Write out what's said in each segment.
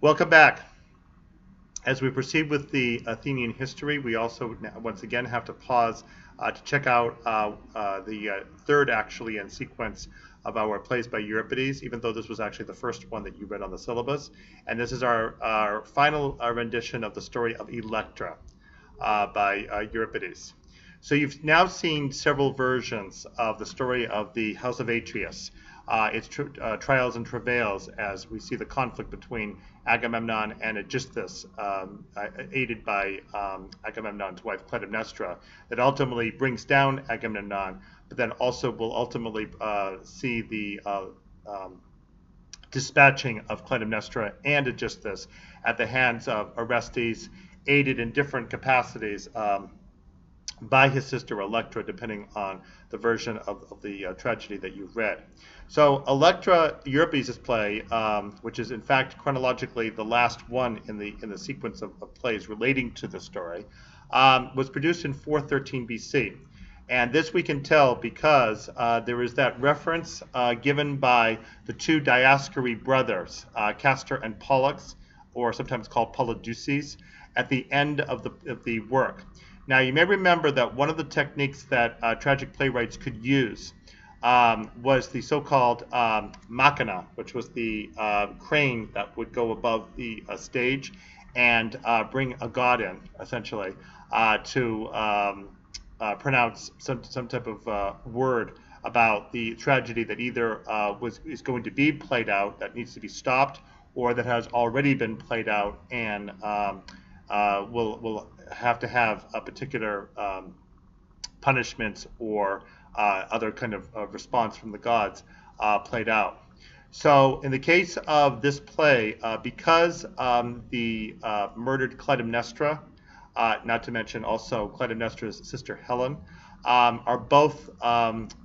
Welcome back. As we proceed with the Athenian history, we also once again have to pause to check out the third actually in sequence of our plays by Euripides, even though this was actually the first one that you read on the syllabus. And this is our final rendition of the story of Electra by Euripides. So you've now seen several versions of the story of the House of Atreus, its trials and travails, as we see the conflict between Agamemnon and Aegisthus, aided by Agamemnon's wife Clytemnestra, that ultimately brings down Agamemnon, but then also will ultimately see the dispatching of Clytemnestra and Aegisthus at the hands of Orestes, aided in different capacities by his sister Electra, depending on the version of the tragedy that you've read. So Electra, Euripides' play, which is in fact chronologically the last one in the sequence of plays relating to the story, was produced in 413 BC. And this we can tell because there is that reference given by the two Dioscuri brothers, Castor and Pollux, or sometimes called Polydeuces, at the end of the work. Now, you may remember that one of the techniques that tragic playwrights could use was the so-called machina, which was the crane that would go above the stage and bring a god in, essentially, to pronounce some type of word about the tragedy that either is going to be played out, that needs to be stopped, or that has already been played out and will have to have a particular punishments or other kind of response from the gods played out. So in the case of this play, because the murdered Clytemnestra, not to mention also Clytemnestra's sister Helen, are both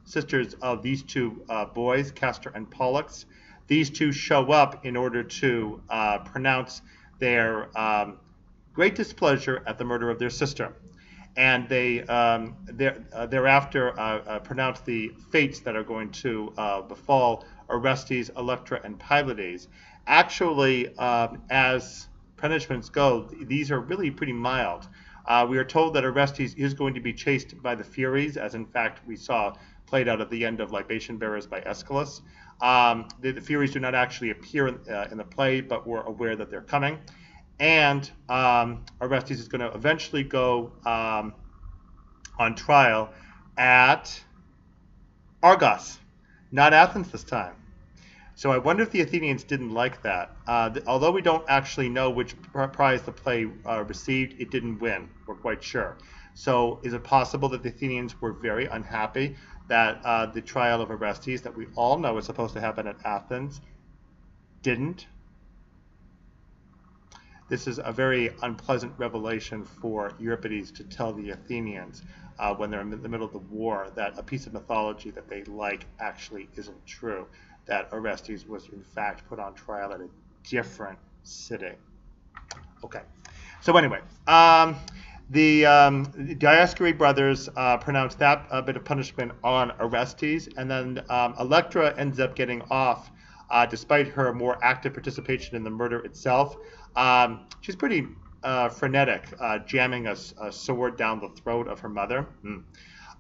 sisters of these two boys, Castor and Pollux. These two show up in order to pronounce their great displeasure at the murder of their sister, and they thereafter pronounce the fates that are going to befall Orestes, Electra, and Pylades. Actually, as punishments go, these are really pretty mild. We are told that Orestes is going to be chased by the Furies, as in fact we saw played out at the end of Libation Bearers by Aeschylus. The Furies do not actually appear in the play, but we're aware that they're coming. And Orestes is going to eventually go on trial at Argos, not Athens this time. So I wonder if the Athenians didn't like that. Although we don't actually know which prize the play received, it didn't win, we're quite sure. So is it possible that the Athenians were very unhappy that the trial of Orestes, that we all know is supposed to happen at Athens, didn't? This is a very unpleasant revelation for Euripides to tell the Athenians when they're in the middle of the war, that a piece of mythology that they like actually isn't true, that Orestes was in fact put on trial at a different city. Okay, so anyway, the Dioscuri brothers pronounce that bit of punishment on Orestes, and then Electra ends up getting off despite her more active participation in the murder itself. She's pretty frenetic, jamming a sword down the throat of her mother.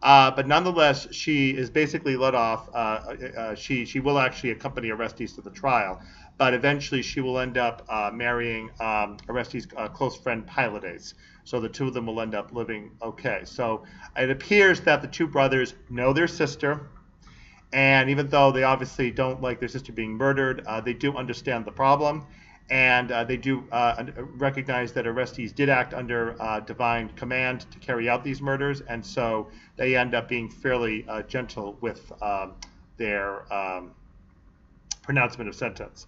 But nonetheless, she is basically let off. She will actually accompany Orestes to the trial, but eventually she will end up marrying Orestes' close friend Pylades. So the two of them will end up living okay. So it appears that the two brothers know their sister, and even though they obviously don't like their sister being murdered, they do understand the problem. And they do recognize that Orestes did act under divine command to carry out these murders, and so they end up being fairly gentle with their pronouncement of sentence.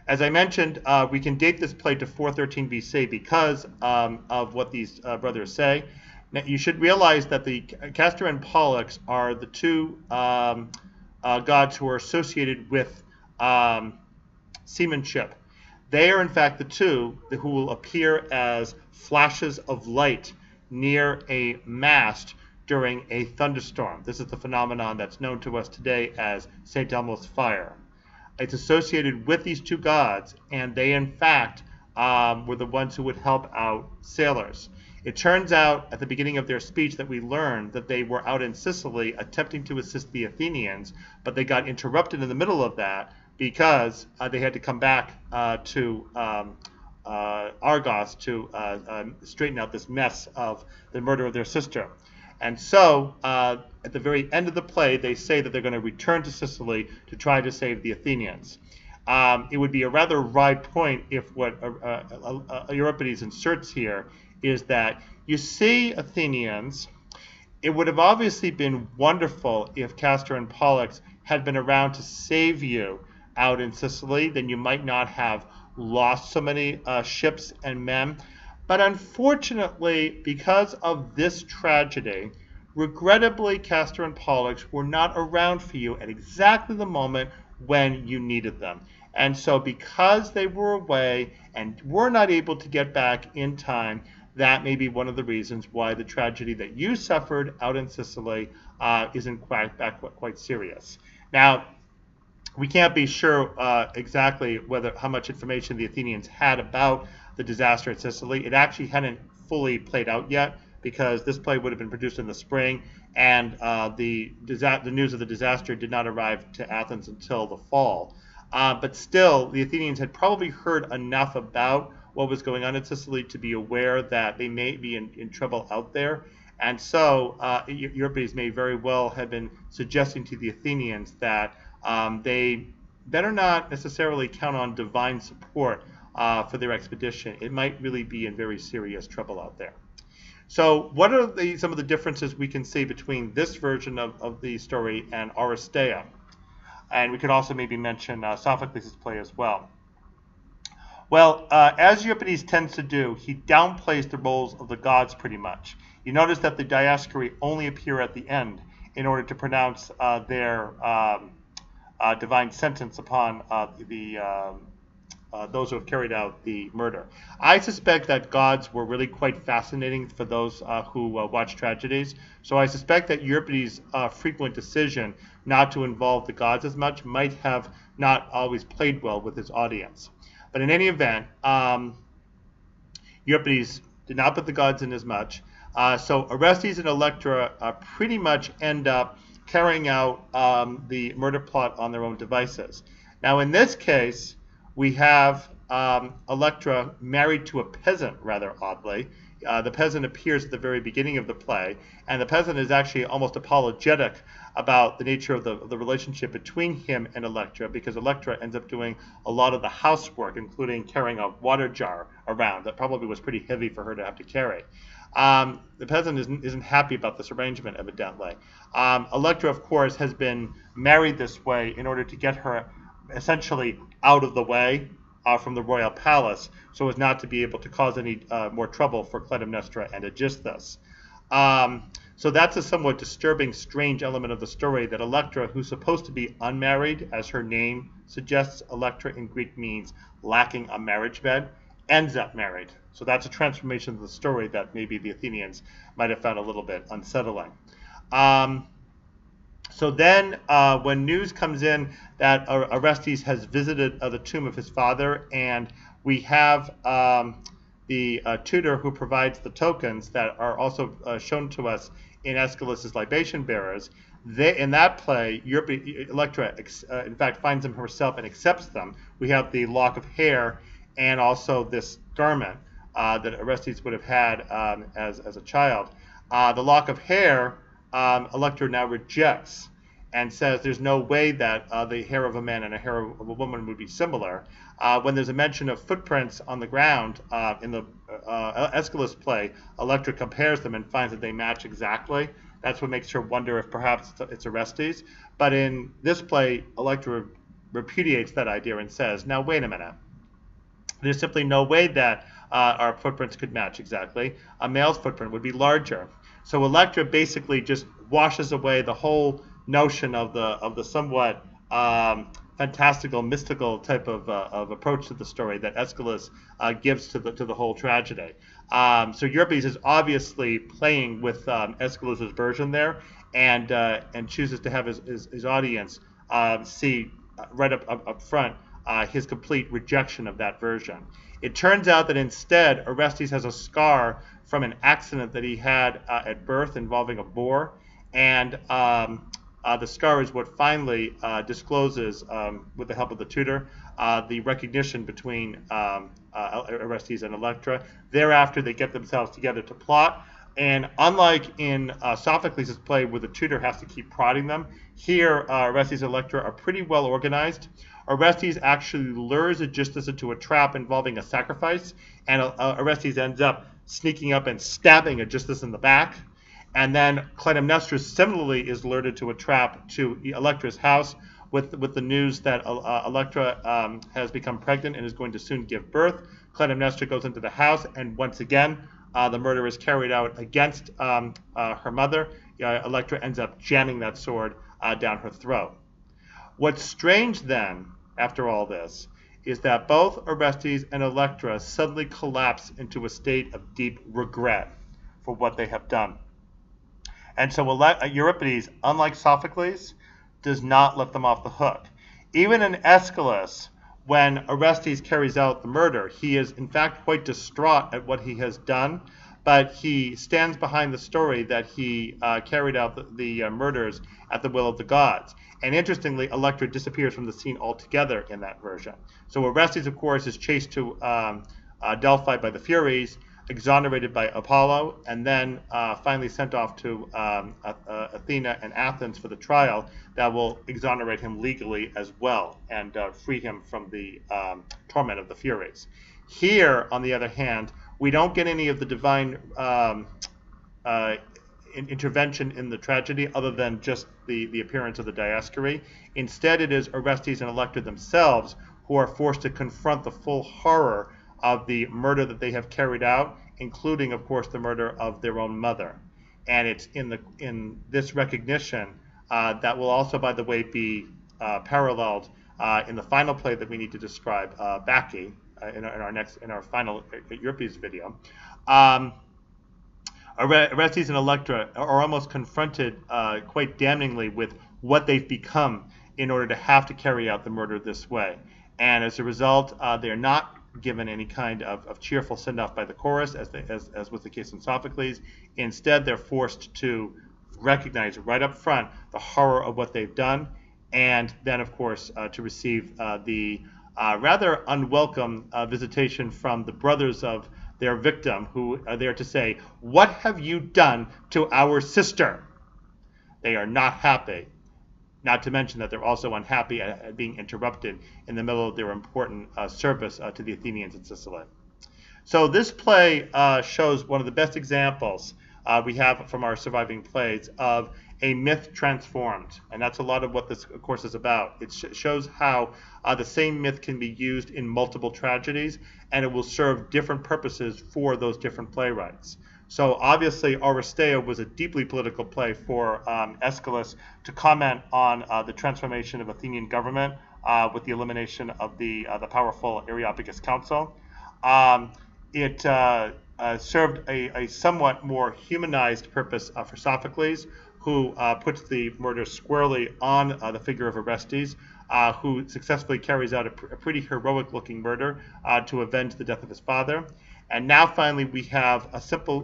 As I mentioned, we can date this play to 413 BC because of what these brothers say. Now, you should realize that the Castor and Pollux are the two gods who are associated with seamanship. They are, in fact, the two who will appear as flashes of light near a mast during a thunderstorm. This is the phenomenon that's known to us today as St. Elmo's fire. It's associated with these two gods, and they, in fact, were the ones who would help out sailors. It turns out at the beginning of their speech that we learned that they were out in Sicily attempting to assist the Athenians, but they got interrupted in the middle of that because they had to come back to Argos to straighten out this mess of the murder of their sister. And so at the very end of the play, they say that they're going to return to Sicily to try to save the Athenians. It would be a rather wry point if what Euripides inserts here is that you see, Athenians, it would have obviously been wonderful if Castor and Pollux had been around to save you out in Sicily. Then you might not have lost so many ships and men. But unfortunately, because of this tragedy, regrettably, Castor and Pollux were not around for you at exactly the moment when you needed them. And so because they were away and were not able to get back in time, that may be one of the reasons why the tragedy that you suffered out in Sicily is in fact quite serious. Now, we can't be sure exactly how much information the Athenians had about the disaster at Sicily. It actually hadn't fully played out yet because this play would have been produced in the spring, and the news of the disaster did not arrive to Athens until the fall. But still, the Athenians had probably heard enough about what was going on in Sicily to be aware that they may be in trouble out there. And so Euripides may very well have been suggesting to the Athenians that they better not necessarily count on divine support for their expedition. It might really be in very serious trouble out there. So what are some of the differences we can see between this version of the story and Oresteia? And we could also maybe mention Sophocles' play as well. Well, as Euripides tends to do, he downplays the roles of the gods pretty much. You notice that the Dioscuri only appear at the end in order to pronounce their divine sentence upon those who have carried out the murder. I suspect that gods were really quite fascinating for those who watch tragedies. So I suspect that Euripides' frequent decision not to involve the gods as much might have not always played well with his audience. But in any event, Euripides did not put the gods in as much. So Orestes and Electra pretty much end up carrying out the murder plot on their own devices. Now in this case, we have Electra married to a peasant, rather oddly. The peasant appears at the very beginning of the play, and the peasant is actually almost apologetic about the nature of the relationship between him and Electra, because Electra ends up doing a lot of the housework, including carrying a water jar around that probably was pretty heavy for her to have to carry. The peasant isn't happy about this arrangement, evidently. Electra, of course, has been married this way in order to get her essentially out of the way from the royal palace, so as not to be able to cause any more trouble for Clytemnestra and Aegisthus. So that's a somewhat disturbing, strange element of the story, that Electra, who's supposed to be unmarried, as her name suggests, Electra in Greek means lacking a marriage bed, ends up married. So that's a transformation of the story that maybe the Athenians might have found a little bit unsettling. So then when news comes in that Orestes has visited the tomb of his father, and we have the tutor who provides the tokens that are also shown to us in Aeschylus's Libation Bearers, in that play, Electra, in fact, finds them herself and accepts them. We have the lock of hair and also this garment that Orestes would have had as a child. The lock of hair, Electra now rejects and says there's no way that the hair of a man and a hair of a woman would be similar. When there's a mention of footprints on the ground in the Aeschylus play, Electra compares them and finds that they match exactly. That's what makes her wonder if perhaps it's Orestes. But in this play, Electra repudiates that idea and says, now wait a minute. There's simply no way that our footprints could match exactly. A male's footprint would be larger. So Electra basically just washes away the whole notion of the somewhat fantastical, mystical type of approach to the story that Aeschylus gives to the whole tragedy. So Euripides is obviously playing with Aeschylus's version there, and chooses to have his audience see right up front his complete rejection of that version. It turns out that instead, Orestes has a scar from an accident that he had at birth involving a boar, and the scar is what finally discloses, with the help of the tutor, the recognition between Orestes and Electra. Thereafter, they get themselves together to plot. And unlike in Sophocles' play, where the tutor has to keep prodding them, here Orestes and Electra are pretty well organized. Orestes actually lures Aegisthus into a trap involving a sacrifice, and Orestes ends up sneaking up and stabbing Aegisthus in the back. And then Clytemnestra similarly is lured into a trap to Electra's house with the news that Electra has become pregnant and is going to soon give birth. Clytemnestra goes into the house, and once again, the murder is carried out against her mother. Electra ends up jamming that sword down her throat. What's strange then, after all this, is that both Orestes and Electra suddenly collapse into a state of deep regret for what they have done. And so Euripides, unlike Sophocles, does not let them off the hook. Even in Aeschylus, when Orestes carries out the murder, he is in fact quite distraught at what he has done, but he stands behind the story that he carried out the murders at the will of the gods. And interestingly, Electra disappears from the scene altogether in that version. So Orestes, of course, is chased to Delphi by the Furies, exonerated by Apollo, and then finally sent off to Athena and Athens for the trial that will exonerate him legally as well and free him from the torment of the Furies. Here, on the other hand, we don't get any of the divine intervention in the tragedy other than just the appearance of the Dioscuri. Instead, it is Orestes and Electra themselves who are forced to confront the full horror of the murder that they have carried out, including, of course, the murder of their own mother. And it's in this recognition that will also, by the way, be paralleled in the final play that we need to describe, Bacchae, in our final Euripides video. Orestes and Electra are almost confronted quite damningly with what they've become in order to have to carry out the murder this way. And as a result, they are not given any kind of cheerful send-off by the chorus, as was the case in Sophocles. Instead, they're forced to recognize right up front the horror of what they've done, and then, of course, to receive the rather unwelcome visitation from the brothers of their victim, who are there to say, "What have you done to our sister?" They are not happy. Not to mention that they're also unhappy at being interrupted in the middle of their important service to the Athenians in Sicily. So this play shows one of the best examples we have from our surviving plays of a myth transformed. And that's a lot of what this course is about. It shows how the same myth can be used in multiple tragedies, and it will serve different purposes for those different playwrights. So obviously, Oresteia was a deeply political play for Aeschylus to comment on the transformation of Athenian government with the elimination of the powerful Areopagus Council. It served a somewhat more humanized purpose for Sophocles, who puts the murder squarely on the figure of Orestes, who successfully carries out a pretty heroic-looking murder to avenge the death of his father. And now finally we have a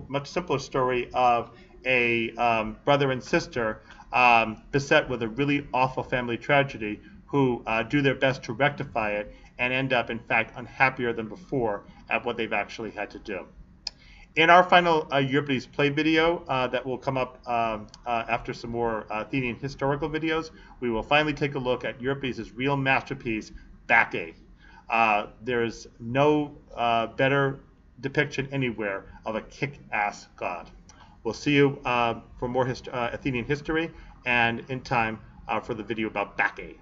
much simpler story of a brother and sister beset with a really awful family tragedy who do their best to rectify it and end up, in fact, unhappier than before at what they've actually had to do. In our final Euripides play video that will come up after some more Athenian historical videos, we will finally take a look at Euripides' real masterpiece, Bacchae. There's no better depiction anywhere of a kick-ass god. We'll see you for more Athenian history and in time for the video about Bacchae.